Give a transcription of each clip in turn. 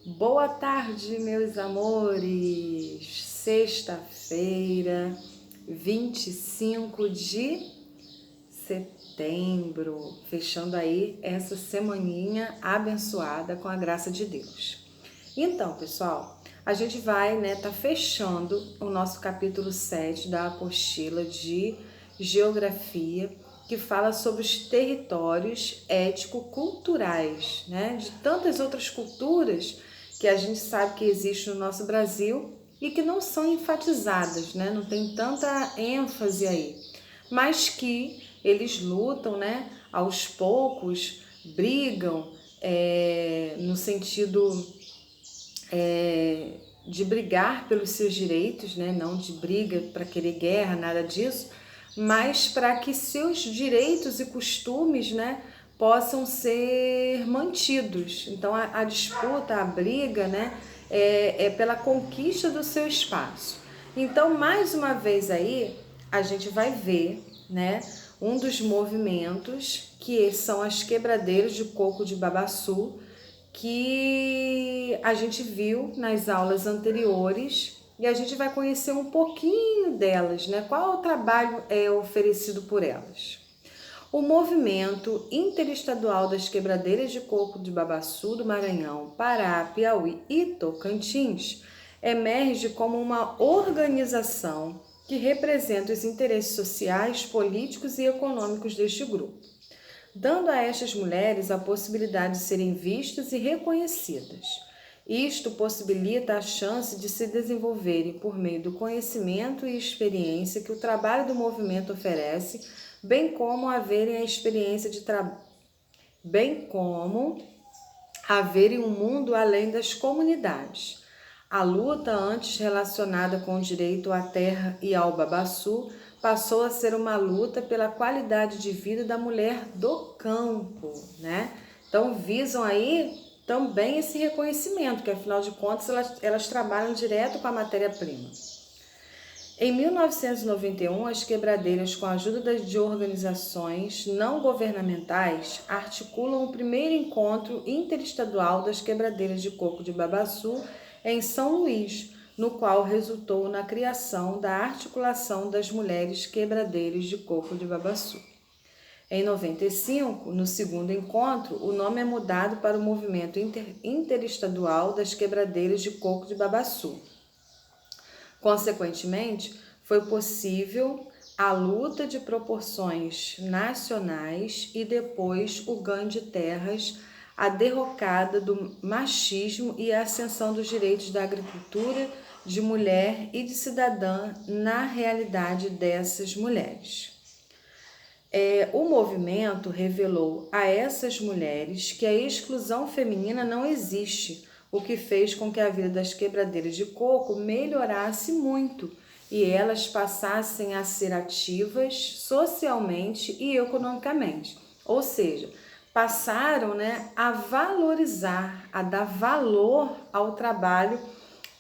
Boa tarde, meus amores! Sexta-feira, 25 de setembro, fechando aí essa semaninha abençoada com a graça de Deus. Então, pessoal, a gente vai, tá fechando o nosso capítulo 7 da apostila de Geografia, que fala sobre os territórios étnico-culturais, de tantas outras culturas que a gente sabe que existe no nosso Brasil e que não são enfatizadas, não tem tanta ênfase aí, mas que eles lutam, aos poucos, brigam no sentido de brigar pelos seus direitos, não de briga para querer guerra, nada disso, mas para que seus direitos e costumes, possam ser mantidos. Então a disputa, a briga, é pela conquista do seu espaço. Então, mais uma vez aí, a gente vai ver, um dos movimentos que são as quebradeiras de coco de babaçu, que a gente viu nas aulas anteriores, e a gente vai conhecer um pouquinho delas, qual o trabalho é oferecido por elas. O movimento interestadual das quebradeiras de coco de babaçu do Maranhão, Pará, Piauí e Tocantins emerge como uma organização que representa os interesses sociais, políticos e econômicos deste grupo, dando a estas mulheres a possibilidade de serem vistas e reconhecidas. Isto possibilita a chance de se desenvolverem por meio do conhecimento e experiência que o trabalho do movimento oferece, bem como haverem a experiência de haverem um mundo além das comunidades. A luta, antes relacionada com o direito à terra e ao babaçu, passou a ser uma luta pela qualidade de vida da mulher do campo, Então visam aí também esse reconhecimento, que afinal de contas elas trabalham direto com a matéria-prima. Em 1991, as quebradeiras, com a ajuda de organizações não governamentais, articulam o primeiro encontro interestadual das quebradeiras de coco de babaçu em São Luís, no qual resultou na criação da Articulação das Mulheres Quebradeiras de Coco de Babaçu. Em 95, no segundo encontro, o nome é mudado para o Movimento Interestadual das Quebradeiras de Coco de Babaçu. Consequentemente, foi possível a luta de proporções nacionais e depois o ganho de terras, a derrocada do machismo e a ascensão dos direitos da agricultura, de mulher e de cidadã na realidade dessas mulheres. O movimento revelou a essas mulheres que a exclusão feminina não existe, o que fez com que a vida das quebradeiras de coco melhorasse muito e elas passassem a ser ativas socialmente e economicamente. Ou seja, passaram a valorizar, a dar valor ao trabalho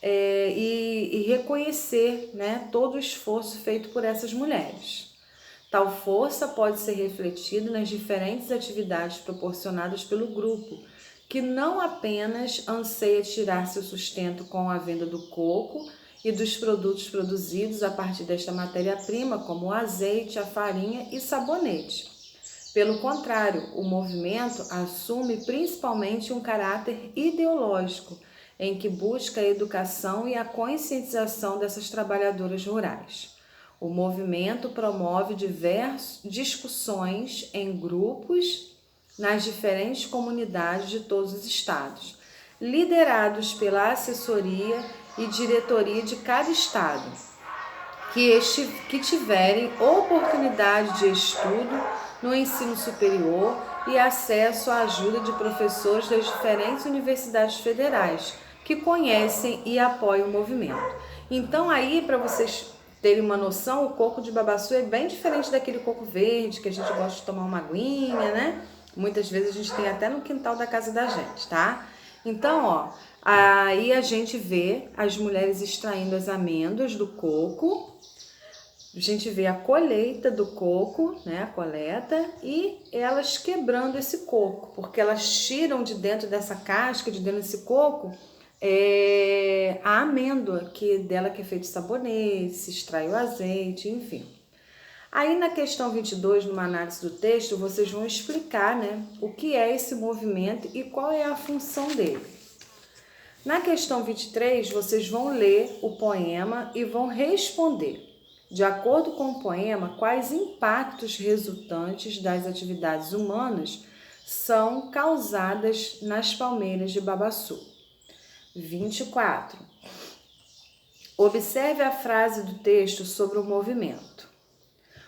e reconhecer todo o esforço feito por essas mulheres. Tal força pode ser refletida nas diferentes atividades proporcionadas pelo grupo, que não apenas anseia tirar seu sustento com a venda do coco e dos produtos produzidos a partir desta matéria-prima, como o azeite, a farinha e sabonete. Pelo contrário, o movimento assume principalmente um caráter ideológico, em que busca a educação e a conscientização dessas trabalhadoras rurais. O movimento promove diversas discussões em grupos nas diferentes comunidades de todos os estados, liderados pela assessoria e diretoria de cada estado, que tiverem oportunidade de estudo no ensino superior e acesso à ajuda de professores das diferentes universidades federais, que conhecem e apoiam o movimento. Então aí, para vocês terem uma noção, o coco de babaçu é bem diferente daquele coco verde que a gente gosta de tomar uma aguinha, Muitas vezes a gente tem até no quintal da casa da gente, tá? Então, aí a gente vê as mulheres extraindo as amêndoas do coco, a gente vê a colheita do coco, a coleta, e elas quebrando esse coco, porque elas tiram de dentro dessa casca, de dentro desse coco, a amêndoa, dela que é feito sabonete, se extrai o azeite, enfim. Aí na questão 22, numa análise do texto, vocês vão explicar, né, o que é esse movimento e qual é a função dele. Na questão 23, vocês vão ler o poema e vão responder, de acordo com o poema, quais impactos resultantes das atividades humanas são causadas nas palmeiras de Babaçu. 24. Observe a frase do texto sobre o movimento.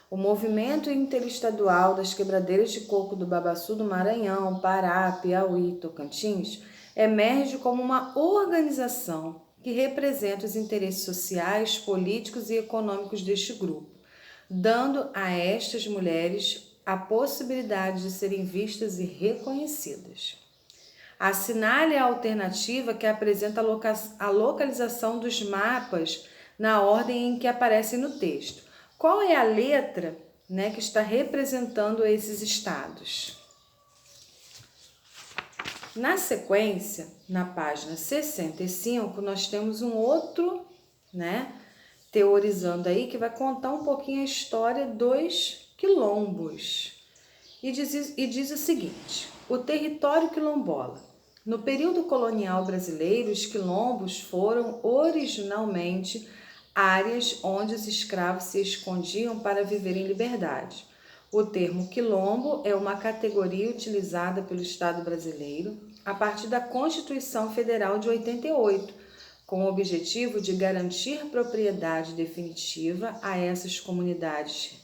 O movimento interestadual das quebradeiras de coco do Babaçu do Maranhão, Pará, Piauí, Tocantins emerge como uma organização que representa os interesses sociais, políticos e econômicos deste grupo, dando a estas mulheres a possibilidade de serem vistas e reconhecidas. Assinale a alternativa que apresenta a localização dos mapas na ordem em que aparecem no texto. Qual é a letra, né, que está representando esses estados? Na sequência, na página 65, nós temos um outro, né, teorizando aí, que vai contar um pouquinho a história dos quilombos. E diz o seguinte: o território quilombola. No período colonial brasileiro, os quilombos foram originalmente áreas onde os escravos se escondiam para viver em liberdade. O termo quilombo é uma categoria utilizada pelo Estado brasileiro a partir da Constituição Federal de 88, com o objetivo de garantir propriedade definitiva a essas comunidades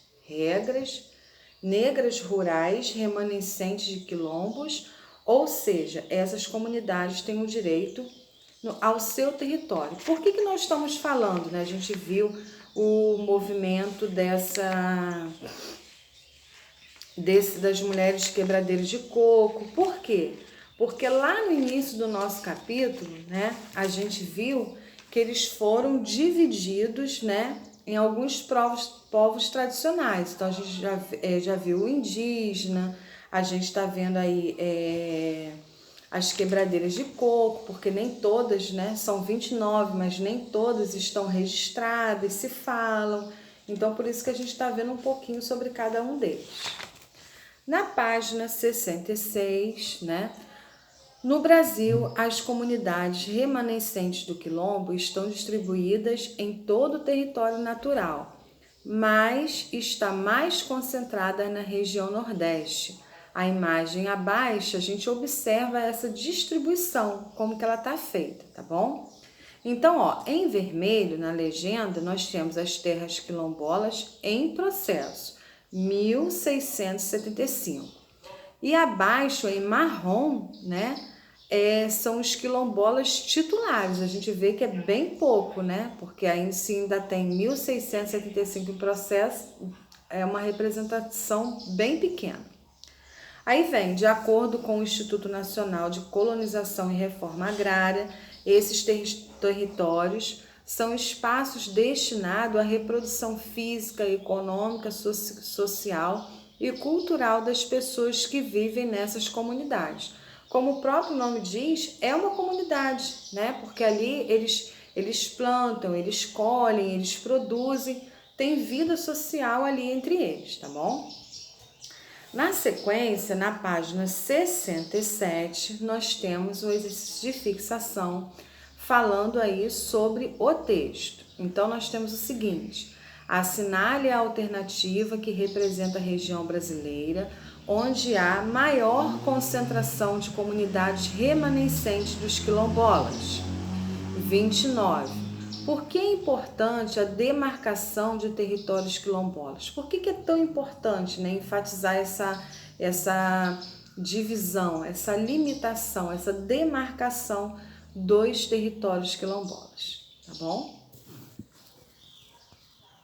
negras rurais remanescentes de quilombos, ou seja, essas comunidades têm o direito ao seu território. Por que nós estamos falando, né? A gente viu o movimento das mulheres quebradeiras de coco. Por quê? Porque lá no início do nosso capítulo, né, a gente viu que eles foram divididos, né, em alguns povos tradicionais. Então a gente já viu o indígena, a gente está vendo aí as quebradeiras de coco, porque nem todas, né, são 29, mas nem todas estão registradas, se falam. Então por isso que a gente está vendo um pouquinho sobre cada um deles. Na página 66, né, no Brasil, as comunidades remanescentes do quilombo estão distribuídas em todo o território natural, mas está mais concentrada na região Nordeste. A imagem abaixo, a gente observa essa distribuição, como que ela está feita, tá bom? Então, ó, em vermelho, na legenda, nós temos as terras quilombolas em processo, 1675. E abaixo, em marrom, né, são os quilombolas titulares. A gente vê que é bem pouco, né, porque ainda tem 1675 em processo, é uma representação bem pequena. Aí vem, de acordo com o Instituto Nacional de Colonização e Reforma Agrária, esses territórios são espaços destinados à reprodução física, econômica, social e cultural das pessoas que vivem nessas comunidades. Como o próprio nome diz, é uma comunidade, né? Porque ali eles plantam, eles colhem, eles produzem, tem vida social ali entre eles, tá bom? Na sequência, na página 67, nós temos o exercício de fixação, falando aí sobre o texto. Então, nós temos o seguinte: assinale a alternativa que representa a região brasileira, onde há maior concentração de comunidades remanescentes dos quilombolas. 29. Por que é importante a demarcação de territórios quilombolas? Por que é tão importante, né, enfatizar essa divisão, essa limitação, essa demarcação dos territórios quilombolas, tá bom?